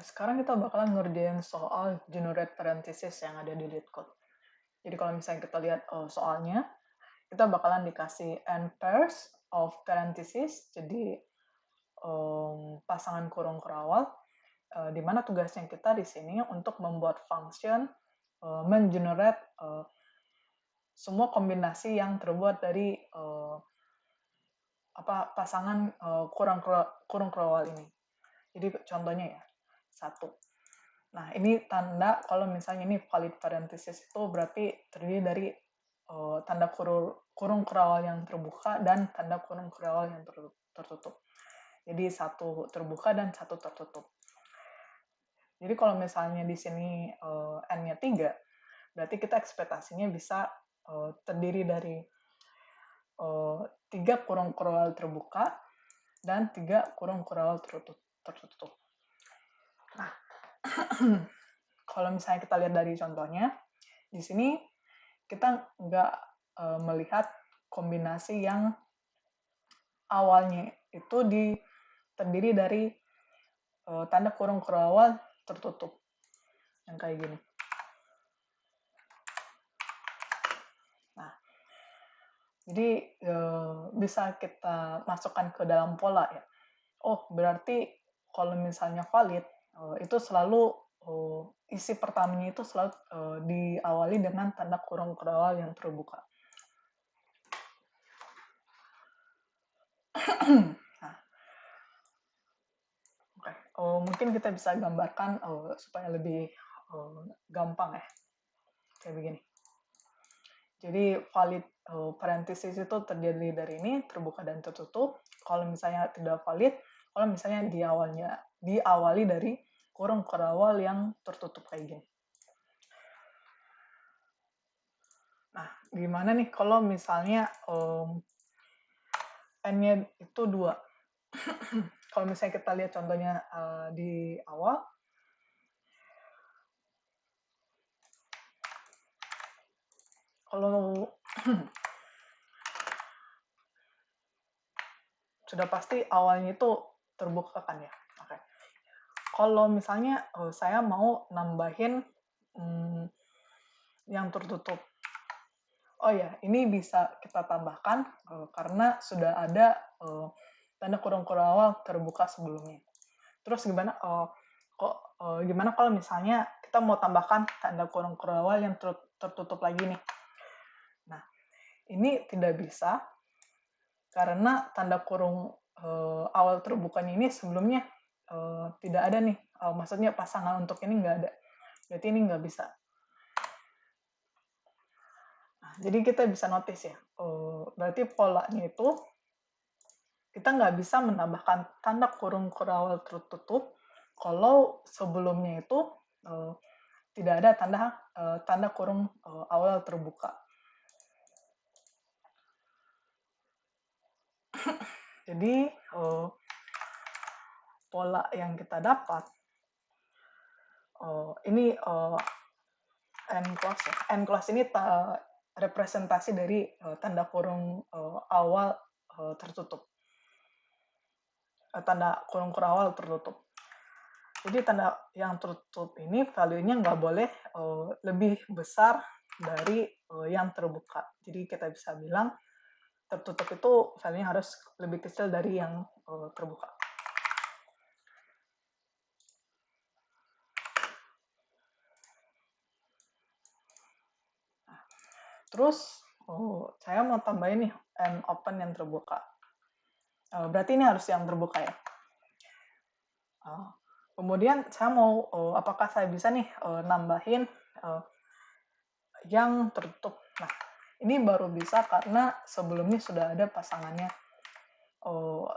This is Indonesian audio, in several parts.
sekarang kita bakalan ngerjain soal generate parenthesis yang ada di LeetCode. Jadi kalau misalnya kita lihat soalnya, kita bakalan dikasih n pairs of parenthesis, jadi pasangan kurung kerawal, di mana tugasnya kita di sini untuk membuat function mengenerate semua kombinasi yang terbuat dari pasangan kurung kerawal ini. Jadi contohnya ya, 1. Nah, ini tanda kalau misalnya ini valid parenthesis itu berarti terdiri dari tanda kurung kerawal yang terbuka dan tanda kurung kerawal yang tertutup. Jadi 1 terbuka dan 1 tertutup. Jadi kalau misalnya di sini n-nya 3, berarti kita ekspektasinya bisa terdiri dari 3 kurung kerawal terbuka dan 3 kurung kerawal tertutup. Nah, kalau misalnya kita lihat dari contohnya, di sini kita nggak melihat kombinasi yang awalnya itu terdiri dari tanda kurung kerawal tertutup, yang kayak gini. Nah, jadi bisa kita masukkan ke dalam pola ya. Oh, berarti kalau misalnya valid, itu selalu isi pertamanya itu selalu diawali dengan tanda kurung kerawal yang terbuka. Nah, mungkin kita bisa gambarkan supaya lebih gampang ya. Kayak begini. Jadi valid parenthesis itu terdiri dari ini, terbuka dan tertutup. Kalau misalnya tidak valid, kalau misalnya diawali dari kurung kerawal yang tertutup kayak gini. Nah, gimana nih kalau misalnya n-nya itu 2? Kalau misalnya kita lihat contohnya di awal, kalau sudah pasti awalnya itu terbuka kan ya. Oke. Kalau misalnya saya mau nambahin yang tertutup. Oh ya, ini bisa kita tambahkan karena sudah ada tanda kurung kerawal terbuka sebelumnya. Terus gimana kalau misalnya kita mau tambahkan tanda kurung kerawal yang tertutup lagi nih? Nah, ini tidak bisa karena tanda kurung awal terbukanya ini sebelumnya tidak ada nih. Maksudnya pasangan untuk ini nggak ada. Berarti ini nggak bisa. Nah, jadi kita bisa notice ya. Berarti polanya itu kita nggak bisa menambahkan tanda kurung kerawal tertutup kalau sebelumnya itu tidak ada tanda kurung awal terbuka. Jadi pola yang kita dapat ini n-clause ya. N-clause ini representasi dari tanda kurung awal tertutup. Tanda kurung awal tertutup. Jadi tanda yang tertutup ini value-nya nggak boleh lebih besar dari yang terbuka. Jadi kita bisa bilang tertutup itu value-nya harus lebih kecil dari yang terbuka. Nah, terus saya mau tambahin nih n open yang terbuka. Berarti ini harus yang terbuka ya. Kemudian saya mau, apakah saya bisa nih nambahin yang tertutup. Nah, ini baru bisa karena sebelumnya sudah ada pasangannya.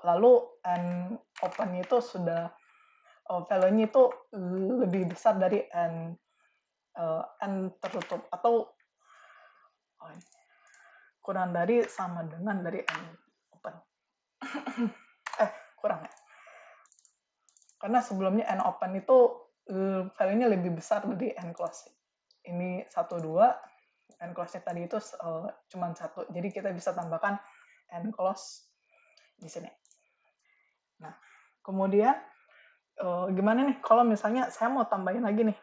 Lalu n open itu sudah value-nya itu lebih besar dari n tertutup atau kurang dari sama dengan dari n open. Kurang ya. Karena sebelumnya n open itu value-nya lebih besar dari n close. Ini 1, 2, n close-nya tadi itu cuma 1. Jadi kita bisa tambahkan n close di sini. Nah, kemudian gimana nih kalau misalnya saya mau tambahin lagi nih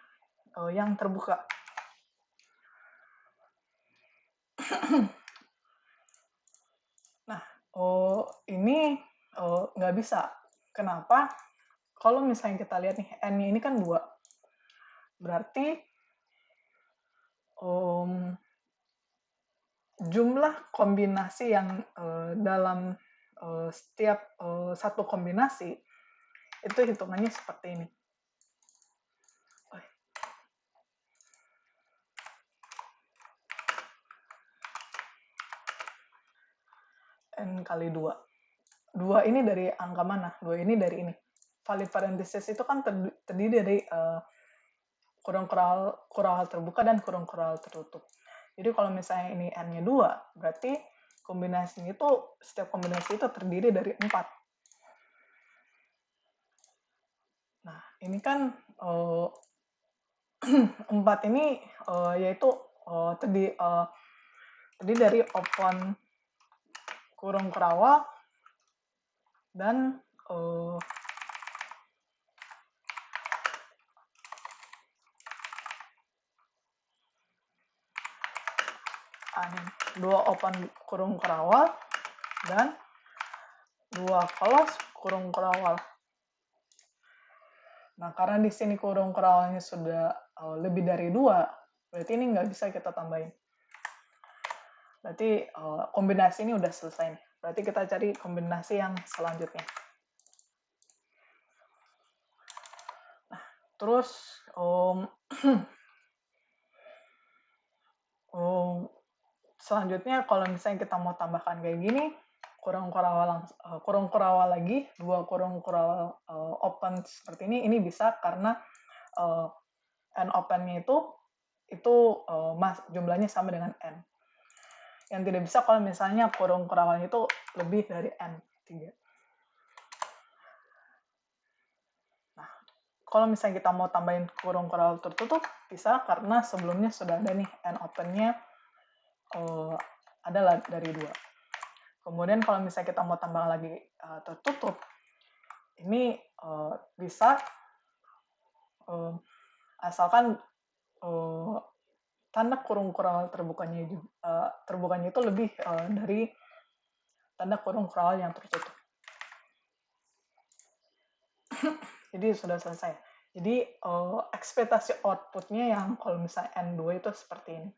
yang terbuka. Nah, ini nggak bisa. Kenapa? Kalau misalnya kita lihat nih, N-nya ini kan 2. Berarti jumlah kombinasi yang dalam setiap satu kombinasi itu hitungannya seperti ini. N kali 2. 2 ini dari angka mana? 2 ini dari ini. Valid parenthesis itu kan terdiri dari kurung kural terbuka dan kurung kural tertutup. Jadi kalau misalnya ini N-nya 2, berarti kombinasinya itu, setiap kombinasi itu terdiri dari 4. Nah, ini kan 4 ini yaitu terdiri dari open kurung kurawal dan 2 open kurung kurawal dan 2 close kurung kurawal. Nah, karena di sini kurung kurawalnya sudah lebih dari 2, berarti ini nggak bisa kita tambahin. Berarti kombinasi ini udah selesai nih. Berarti kita cari kombinasi yang selanjutnya. Nah, terus selanjutnya kalau misalnya kita mau tambahkan kayak gini, kurung kurawal lagi, 2 kurung kurawal open seperti ini bisa karena n open-nya itu jumlahnya sama dengan n. Yang tidak bisa kalau misalnya kurung kurawalnya itu lebih dari n3. Nah, kalau misalnya kita mau tambahin kurung kurawal tertutup, bisa karena sebelumnya sudah ada nih n open-nya adalah dari 2. Kemudian kalau misalnya kita mau tambah lagi tertutup, ini bisa asalkan tanda kurung kurawal terbukanya itu lebih dari tanda kurung kurawal yang tertutup. Jadi sudah selesai. Jadi ekspektasi output-nya yang kalau misalnya N2 itu seperti ini.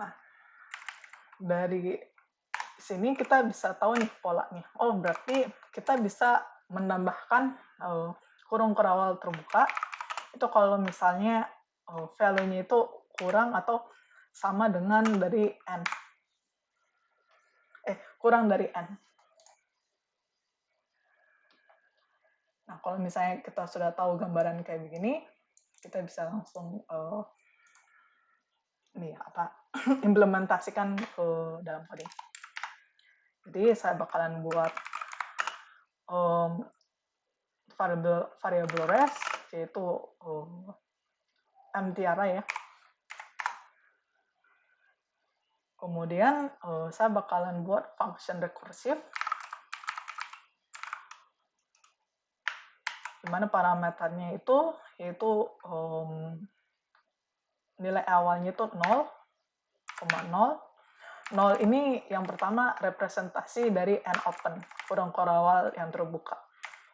Nah, dari sini kita bisa tahu nih polanya. Oh, berarti kita bisa menambahkan kurung kurawal terbuka itu kalau misalnya value-nya itu kurang atau sama dengan dari N. Kurang dari N. Nah, kalau misalnya kita sudah tahu gambaran kayak begini, kita bisa langsung implementasikan ke dalam coding. Jadi saya bakalan buat variable res, yaitu empty array ya. Kemudian saya bakalan buat function recursive, di mana parameternya itu yaitu nilai awalnya itu 0,0. 0 ini yang pertama representasi dari n open, kurung kurawal yang terbuka.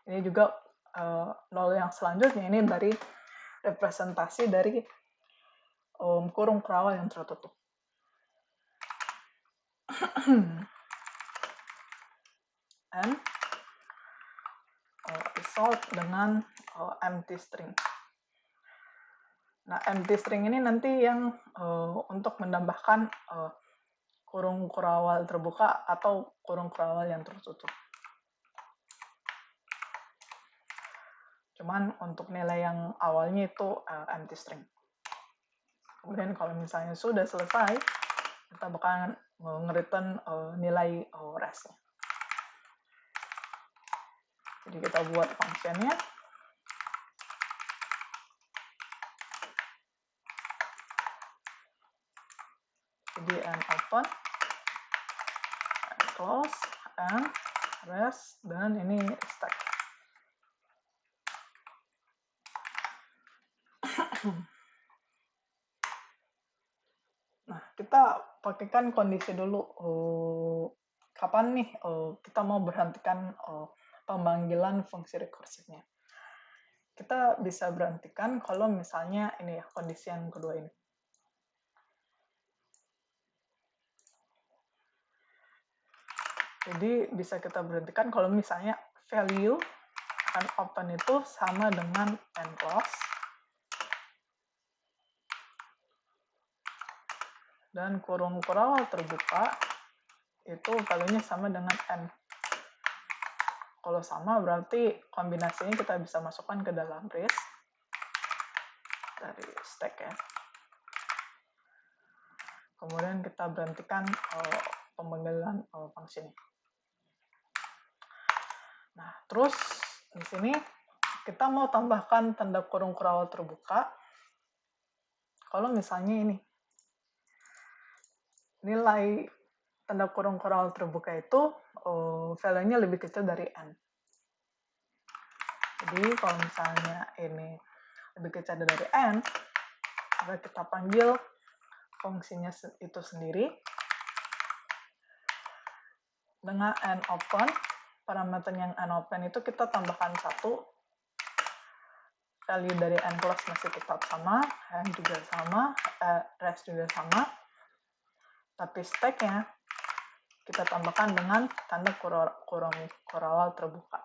Ini juga 0 yang selanjutnya ini dari representasi dari kurung kurawal yang tertutup. And result dengan empty string. Nah, empty string ini nanti yang untuk menambahkan kurung kurawal terbuka atau kurung kurawal yang tertutup. Cuman untuk nilai yang awalnya itu empty string. Kemudian kalau misalnya sudah selesai, kita bakalan nge-return nilai res-nya. Jadi kita buat function-nya. Jadi and open, and close, and res, dan ini Nah, kita pakaikan kondisi dulu kapan nih kita mau berhentikan pemanggilan fungsi rekursifnya. Kita bisa berhentikan kalau misalnya ini ya, kondisi yang kedua ini. Jadi bisa kita berhentikan kalau misalnya value unopen itu sama dengan nClose dan kurung kurawal terbuka itu value-nya sama dengan n. Kalau sama berarti kombinasinya kita bisa masukkan ke dalam list dari stack ya. Kemudian kita berhentikan pemanggilan fungsi ini. Nah, terus di sini kita mau tambahkan tanda kurung kurawal terbuka. Kalau misalnya ini nilai tanda kurung kurawal terbuka itu value-nya lebih kecil dari n. Jadi kalau misalnya ini lebih kecil dari n, maka kita panggil fungsinya itu sendiri dengan nopen. Parameter yang nopen itu kita tambahkan 1, value dari nClose masih tetap sama, n juga sama, rest juga sama, tapi stack-nya kita tambahkan dengan tanda kurung kurawal terbuka.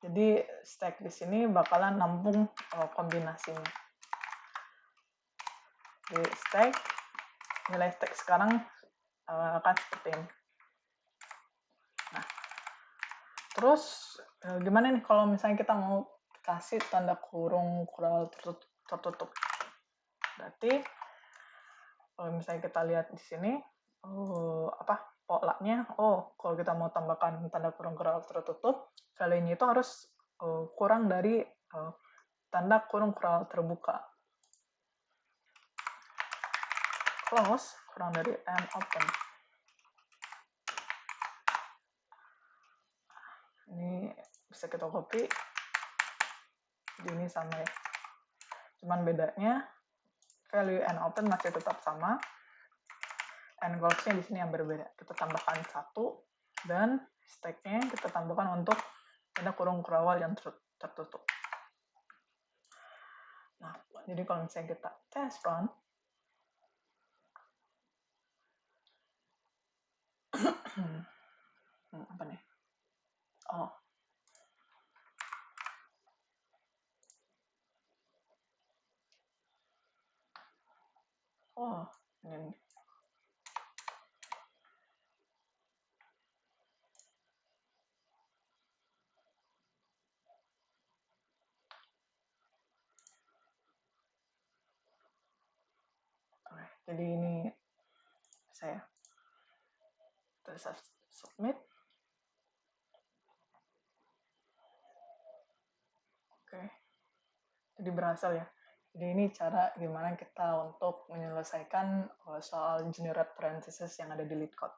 Jadi stack di sini bakalan nampung kombinasinya. Di stack, nilai stack sekarang akan seperti ini. Nah, terus gimana nih kalau misalnya kita mau kasih tanda kurung kurawal tertutup? Berarti kalau misalnya kita lihat di sini, polanya, kalau kita mau tambahkan tanda kurung kurawal tertutup, value-nya itu harus kurang dari tanda kurung kurawal terbuka. Close kurang dari nopen. Ini bisa kita copy. Jadi ini sama ya. Cuman bedanya value nopen masih tetap sama. nClose-nya di sini yang berbeda. Kita tambahkan 1 dan stack-nya kita tambahkan untuk tanda kurung kurawal yang tertutup. Nah, jadi kalau misalnya kita test run, apa nih? Ini. Oke, jadi ini saya terus submit. Oke, jadi berhasil ya. Jadi ini cara gimana kita untuk menyelesaikan soal generate parentheses yang ada di LeetCode.